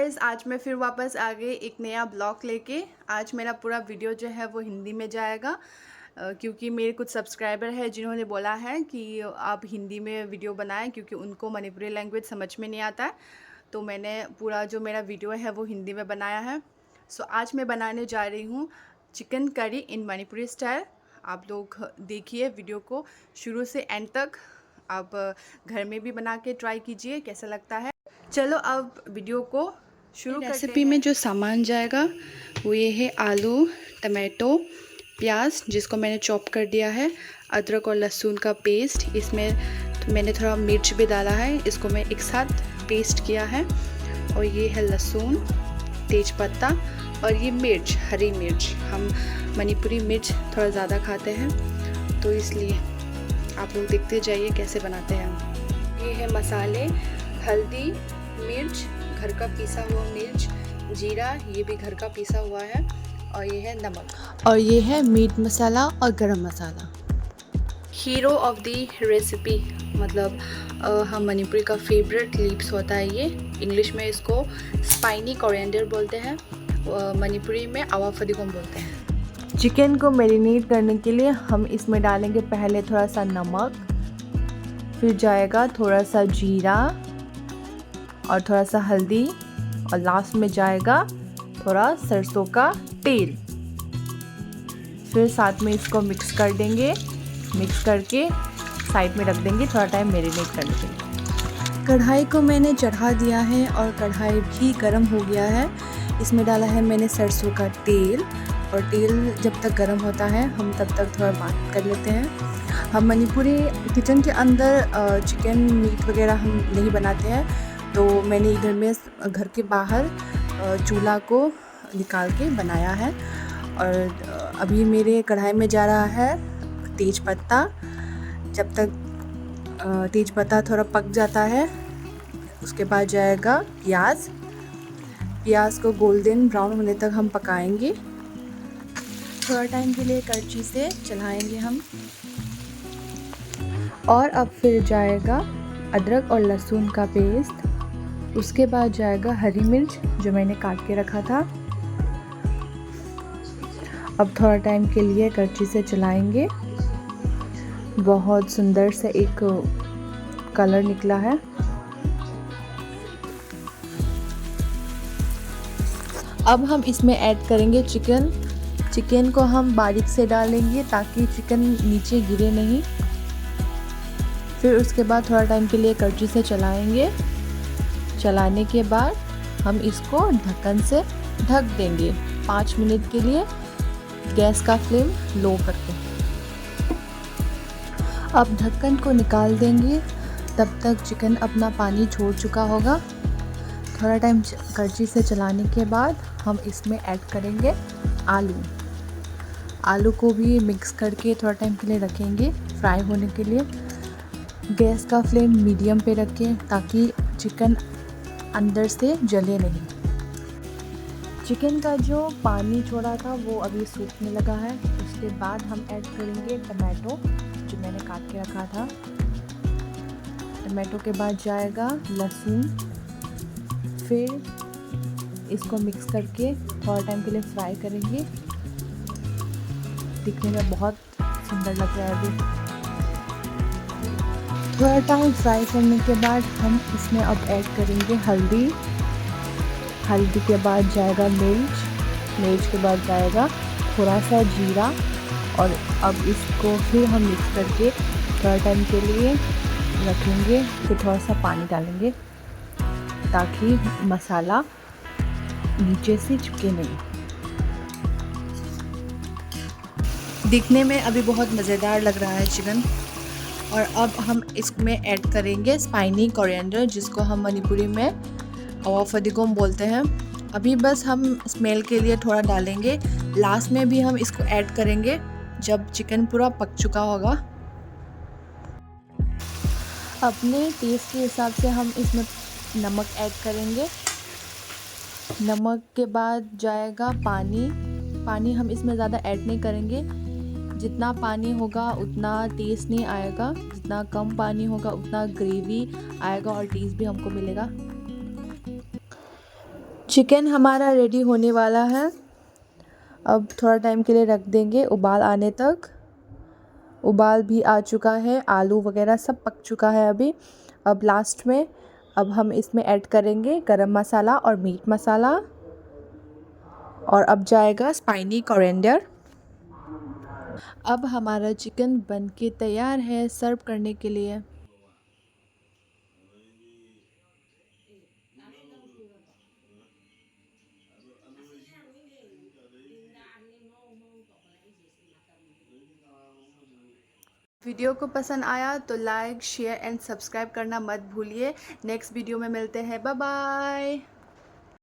Guys, आज मैं फिर वापस आ गई एक नया ब्लॉग लेके। आज मेरा पूरा वीडियो जो है वो हिंदी में जाएगा क्योंकि मेरे कुछ सब्सक्राइबर है जिन्होंने बोला है कि आप हिंदी में वीडियो बनाएं क्योंकि उनको मणिपुरी लैंग्वेज समझ में नहीं आता है। तो मैंने पूरा जो मेरा वीडियो है वो हिंदी में बनाया है। सो आज मैं बनाने जा रही हूँ चिकन करी इन मणिपुरी स्टाइल। आप लोग देखिए वीडियो को शुरू से एंड तक। आप घर में भी बना के ट्राई कीजिए कैसा लगता है। चलो अब वीडियो को शुरू करते हैं। रेसिपी में जो सामान जाएगा वो ये है आलू, टमाटो, प्याज जिसको मैंने चॉप कर दिया है, अदरक और लहसुन का पेस्ट। इसमें मैंने थोड़ा मिर्च भी डाला है, इसको मैं एक साथ पेस्ट किया है। और ये है लहसुन, तेज पत्ता और ये मिर्च, हरी मिर्च। हम मणिपुरी मिर्च थोड़ा ज़्यादा खाते हैं तो इसलिए आप लोग देखते जाइए कैसे बनाते हैं। ये है मसाले, हल्दी, मिर्च, घर का पिसा हुआ मिर्च, जीरा ये भी घर का पिसा हुआ है, और ये है नमक, और ये है मीट मसाला और गरम मसाला। हीरो ऑफ द रेसिपी मतलब हम मणिपुरी का फेवरेट लीव्स होता है ये। इंग्लिश में इसको स्पाइनी कोरिएंडर बोलते हैं, मणिपुरी में आवा फदिगोम बोलते हैं। चिकन को मैरिनेट करने के लिए हम इसमें डालेंगे पहले थोड़ा सा नमक, फिर जाएगा थोड़ा सा जीरा और थोड़ा सा हल्दी, और लास्ट में जाएगा थोड़ा सरसों का तेल। फिर साथ में इसको मिक्स कर देंगे, मिक्स करके साइड में रख देंगे थोड़ा टाइम मैरिनेट करने के लिए। कढ़ाई को मैंने चढ़ा दिया है और कढ़ाई भी गर्म हो गया है। इसमें डाला है मैंने सरसों का तेल, और तेल जब तक गर्म होता है हम तब तक थोड़ा बात कर लेते हैं। हम मणिपुरी किचन के अंदर चिकन मीट वगैरह हम नहीं बनाते हैं, तो मैंने इधर में घर के बाहर चूल्हा को निकाल के बनाया है। और अभी मेरे कढ़ाई में जा रहा है तेज पत्ता। जब तक तेज पत्ता थोड़ा पक जाता है उसके बाद जाएगा प्याज। प्याज को गोल्डन ब्राउन होने तक हम पकाएंगे। थोड़ा टाइम के लिए करछी से चलाएंगे हम। और अब फिर जाएगा अदरक और लहसुन का पेस्ट। उसके बाद जाएगा हरी मिर्च जो मैंने काट के रखा था। अब थोड़ा टाइम के लिए करछी से चलाएंगे। बहुत सुंदर से एक कलर निकला है। अब हम इसमें ऐड करेंगे चिकन। चिकन को हम बारीक से डालेंगे ताकि चिकन नीचे गिरे नहीं। फिर उसके बाद थोड़ा टाइम के लिए करछी से चलाएंगे। चलाने के बाद हम इसको ढक्कन से ढक देंगे 5 मिनट के लिए, गैस का फ्लेम लो करके। अब ढक्कन को निकाल देंगे, तब तक चिकन अपना पानी छोड़ चुका होगा। थोड़ा टाइम करछी से चलाने के बाद हम इसमें ऐड करेंगे आलू। आलू को भी मिक्स करके थोड़ा टाइम के लिए रखेंगे फ्राई होने के लिए। गैस का फ्लेम मीडियम पे रखें ताकि चिकन अंदर से जले नहीं। चिकन का जो पानी छोड़ा था वो अभी सूखने लगा है। उसके बाद हम ऐड करेंगे टमाटो जो मैंने काट के रखा था। टमाटो के बाद जाएगा लहसुन। फिर इसको मिक्स करके थोड़ा टाइम के लिए फ्राई करेंगे। दिखने में बहुत सुंदर लग रहा है अभी। थोड़ा टाइम फ्राई करने के बाद हम इसमें अब ऐड करेंगे हल्दी। हल्दी के बाद जाएगा मिर्च। मिर्च के बाद जाएगा थोड़ा सा जीरा, और अब इसको फिर हम मिक्स करके थोड़ा टाइम के लिए रखेंगे। फिर थोड़ा सा पानी डालेंगे ताकि मसाला नीचे से चिपके नहीं। दिखने में अभी बहुत मज़ेदार लग रहा है चिकन। और अब हम इसमें ऐड करेंगे स्पाइनी कोरिएंडर जिसको हम मणिपुरी में आवा फदिगोम बोलते हैं। अभी बस हम स्मेल के लिए थोड़ा डालेंगे। लास्ट में भी हम इसको ऐड करेंगे जब चिकन पूरा पक चुका होगा। अपने टेस्ट के हिसाब से हम इसमें नमक ऐड करेंगे। नमक के बाद जाएगा पानी। पानी हम इसमें ज़्यादा ऐड नहीं करेंगे। जितना पानी होगा उतना टेस्ट नहीं आएगा, जितना कम पानी होगा उतना ग्रेवी आएगा और टेस्ट भी हमको मिलेगा। चिकन हमारा रेडी होने वाला है। अब थोड़ा टाइम के लिए रख देंगे उबाल आने तक। उबाल भी आ चुका है, आलू वगैरह सब पक चुका है अभी। अब लास्ट में अब हम इसमें ऐड करेंगे गरम मसाला और मीट मसाला, और अब जाएगा स्पाइनी कोरिएंडर। अब हमारा चिकन बन के तैयार है सर्व करने के लिए। वीडियो को पसंद आया तो लाइक शेयर एंड सब्सक्राइब करना मत भूलिए। नेक्स्ट वीडियो में मिलते हैं, बाय बाय।